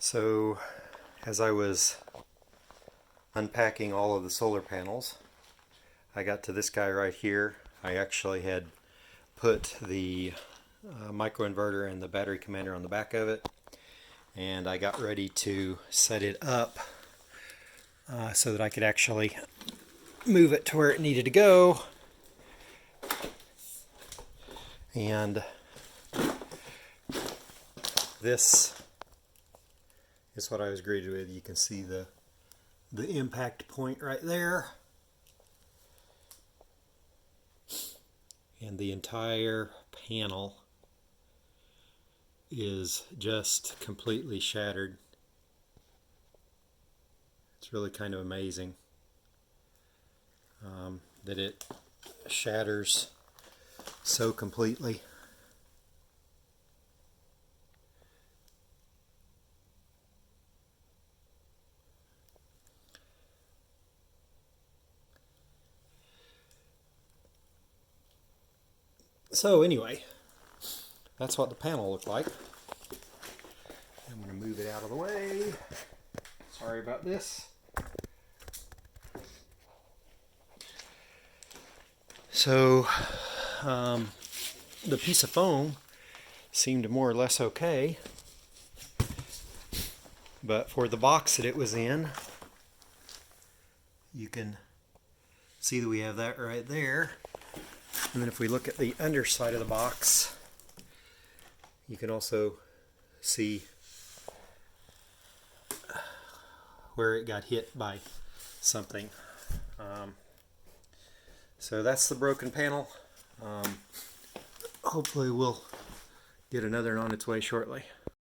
So, as I was unpacking all of the solar panels, I got to this guy right here. I actually had put the microinverter and the battery commander on the back of it, and I got ready to set it up so that I could actually move it to where it needed to go. And this is what I was greeted with. You can see the impact point right there. And the entire panel is just completely shattered. It's really kind of amazing that it shatters so completely. So anyway, that's what the panel looked like. I'm going to move it out of the way. Sorry about this. So the piece of foam seemed more or less okay, but for the box that it was in, you can see that we have that right there. And then if we look at the underside of the box, you can also see where it got hit by something. So that's the broken panel. Hopefully we'll get another on its way shortly.